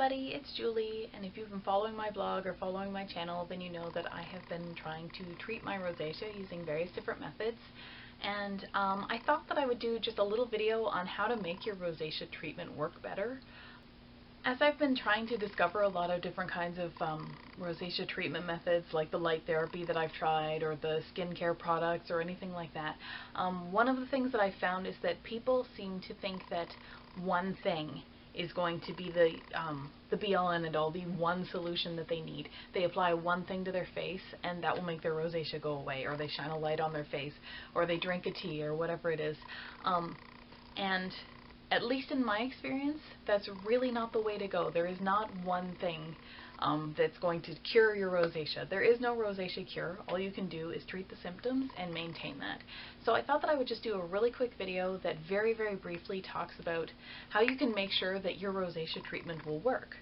everybody, it's Julie, and if you've been following my blog or following my channel, then you know that I have been trying to treat my rosacea using various different methods. And I thought that I would do just a little video on how to make your rosacea treatment work better. As I've been trying to discover a lot of different kinds of rosacea treatment methods, like the light therapy that I've tried, or the skincare products, or anything like that, one of the things that I've found is that people seem to think that one thing is going to be the be-all and end-all, the one solution that they need. They apply one thing to their face, and that will make their rosacea go away, or they shine a light on their face, or they drink a tea, or whatever it is. And at least in my experience, that's really not the way to go. There is not one thing that's going to cure your rosacea. There is no rosacea cure. All you can do is treat the symptoms and maintain that. So I thought that I would just do a really quick video that very, very briefly talks about how you can make sure that your rosacea treatment will work.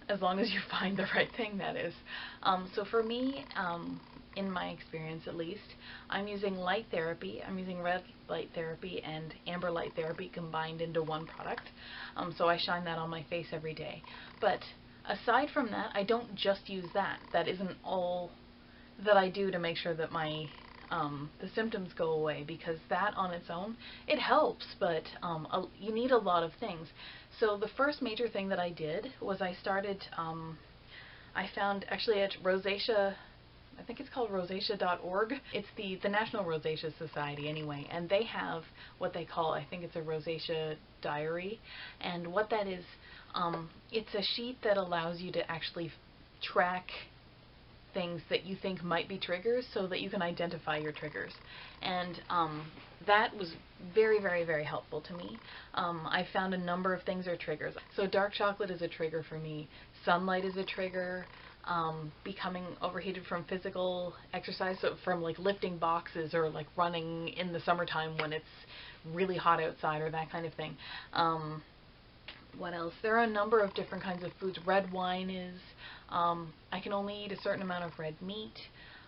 As long as you find the right thing, that is. So for me, in my experience at least, I'm using light therapy. I'm using red light therapy and amber light therapy combined into one product. So I shine that on my face every day. But aside from that, I don't just use that. That isn't all that I do to make sure that my the symptoms go away, because that on its own, it helps, but you need a lot of things. So the first major thing that I did was I started, I found actually at rosacea, I think it's called rosacea.org. It's the National Rosacea Society anyway, and they have what they call, I think it's a rosacea diary, and what that is, it's a sheet that allows you to actually track things that you think might be triggers so that you can identify your triggers. And that was very, very, very helpful to me. I found a number of things are triggers. So dark chocolate is a trigger for me. Sunlight is a trigger. Becoming overheated from physical exercise, so from like lifting boxes or like running in the summertime when it's really hot outside or that kind of thing. What else? There are a number of different kinds of foods. Red wine is, I can only eat a certain amount of red meat.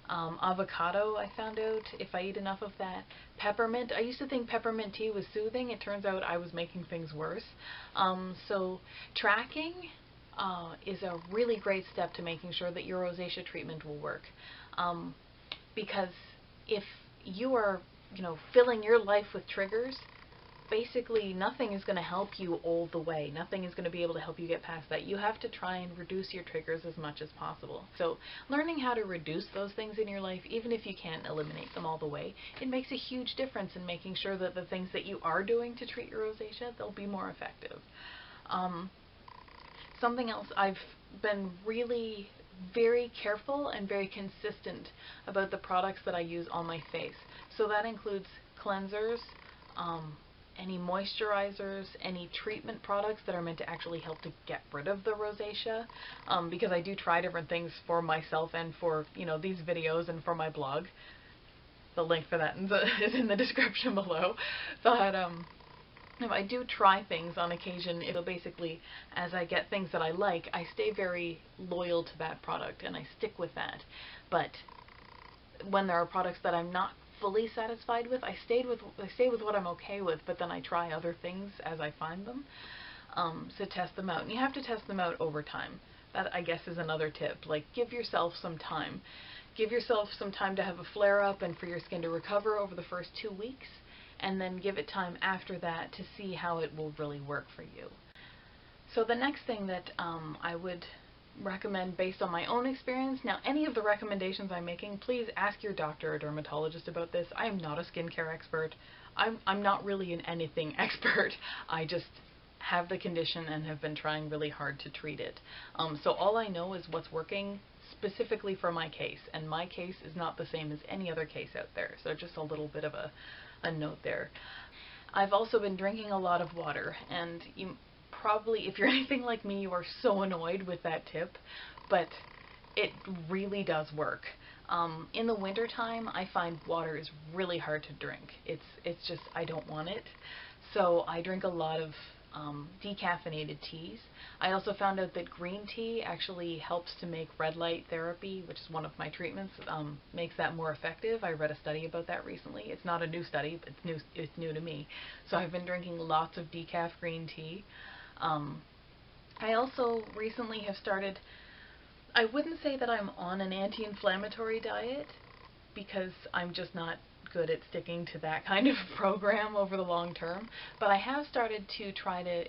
Avocado, I found out, if I eat enough of that. Peppermint, I used to think peppermint tea was soothing. It turns out I was making things worse. So tracking is a really great step to making sure that your rosacea treatment will work. Because if you are, filling your life with triggers, basically nothing is going to help you all the way. Nothing is going to be able to help you get past that. You have to try and reduce your triggers as much as possible. So learning how to reduce those things in your life, even if you can't eliminate them all the way, it makes a huge difference in making sure that the things that you are doing to treat your rosacea, they'll be more effective. Something else, I've been really very careful and very consistent about the products that I use on my face. So that includes cleansers, any moisturizers, any treatment products that are meant to actually help to get rid of the rosacea, because I do try different things for myself and for, these videos and for my blog. The link for that is in the description below. But I do try things on occasion. So basically, as I get things that I like, I stay very loyal to that product and I stick with that. But when there are products that I'm not fully satisfied with, I stay with what I'm okay with, but then I try other things as I find them, to test them out. And you have to test them out over time. That, I guess, is another tip. Like, give yourself some time. Give yourself some time to have a flare-up and for your skin to recover over the first 2 weeks, and then give it time after that to see how it will really work for you. So the next thing that I would recommend based on my own experience, now any of the recommendations I'm making, please ask your doctor or dermatologist about this. I am not a skincare expert. I'm not really an anything expert. I just have the condition and have been trying really hard to treat it. So all I know is what's working specifically for my case, and my case is not the same as any other case out there. So just a little bit of a note there. I've also been drinking a lot of water, and you probably, if you're anything like me, you are so annoyed with that tip, but it really does work. In the wintertime, I find water is really hard to drink. It's just, I don't want it. So I drink a lot of decaffeinated teas. I also found out that green tea actually helps to make red light therapy, which is one of my treatments, makes that more effective. I read a study about that recently. It's not a new study, but it's new to me. So I've been drinking lots of decaf green tea. I also recently have started, I wouldn't say that I'm on an anti-inflammatory diet because I'm just not good at sticking to that kind of program over the long term, but I have started to try to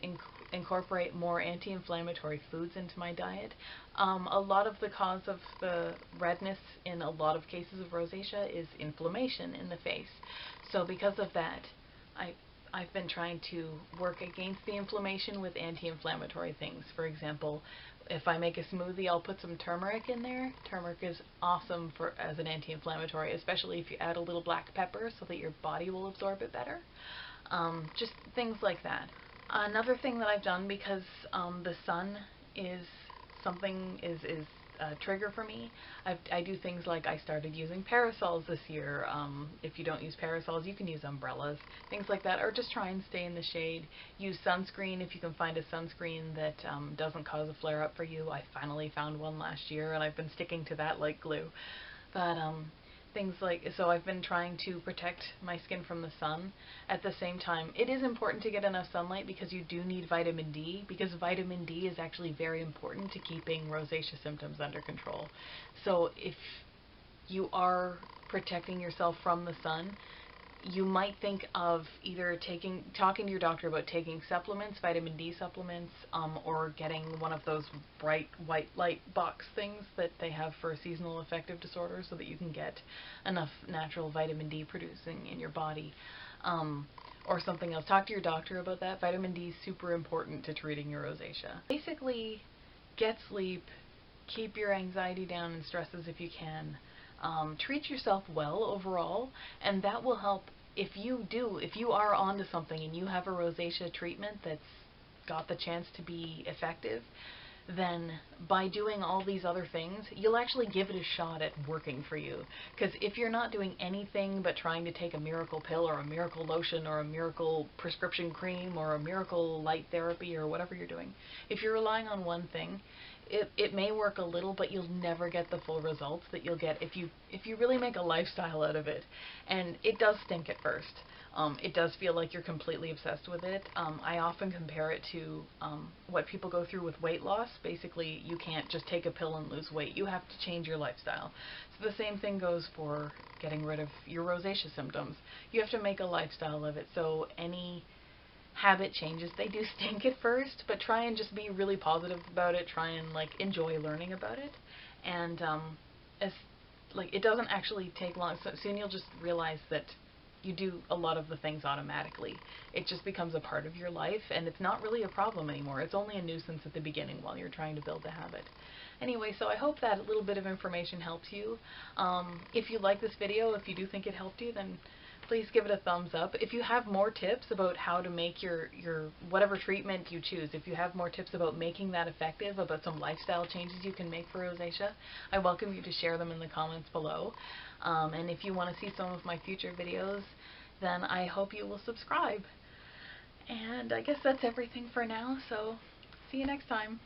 incorporate more anti-inflammatory foods into my diet. A lot of the cause of the redness in a lot of cases of rosacea is inflammation in the face. So because of that, I've been trying to work against the inflammation with anti-inflammatory things. For example, if I make a smoothie, I'll put some turmeric in there. Turmeric is awesome as an anti-inflammatory, especially if you add a little black pepper so that your body will absorb it better. Just things like that. Another thing that I've done, because the sun is is a trigger for me, I do things like I started using parasols this year. If you don't use parasols, you can use umbrellas, things like that, or just try and stay in the shade. Use sunscreen if you can find a sunscreen that doesn't cause a flare-up for you. I finally found one last year, and I've been sticking to that like glue. But things like, so I've been trying to protect my skin from the sun. At the same time, it is important to get enough sunlight because you do need vitamin D, because vitamin D is actually very important to keeping rosacea symptoms under control. So if you are protecting yourself from the sun, you might think of either talking to your doctor about taking supplements, vitamin D supplements, or getting one of those bright white light box things that they have for seasonal affective disorder so that you can get enough natural vitamin D producing in your body, or something else. Talk to your doctor about that. Vitamin D is super important to treating your rosacea. Basically, get sleep, keep your anxiety down and stresses if you can. Treat yourself well overall, and that will help. If you are onto something and you have a rosacea treatment that's got the chance to be effective, then by doing all these other things, you'll actually give it a shot at working for you. Because if you're not doing anything but trying to take a miracle pill or a miracle lotion or a miracle prescription cream or a miracle light therapy or whatever you're doing, if you're relying on one thing, it may work a little, but you'll never get the full results that you'll get if you really make a lifestyle out of it. And it does stink at first. It does feel like you're completely obsessed with it. I often compare it to what people go through with weight loss. Basically, you can't just take a pill and lose weight. You have to change your lifestyle. So the same thing goes for getting rid of your rosacea symptoms. You have to make a lifestyle of it. So any habit changes, they do stink at first, but try and just be really positive about it. Try and enjoy learning about it, and it doesn't actually take long. So soon you'll just realize that you do a lot of the things automatically. It just becomes a part of your life, and it's not really a problem anymore. It's only a nuisance at the beginning while you're trying to build a habit. Anyway, so I hope that little bit of information helps you. If you like this video, if you do think it helped you, then please give it a thumbs up. If you have more tips about how to make your whatever treatment you choose, if you have more tips about making that effective, about some lifestyle changes you can make for rosacea, I welcome you to share them in the comments below. And if you want to see some of my future videos, then I hope you will subscribe. And I guess that's everything for now, so see you next time.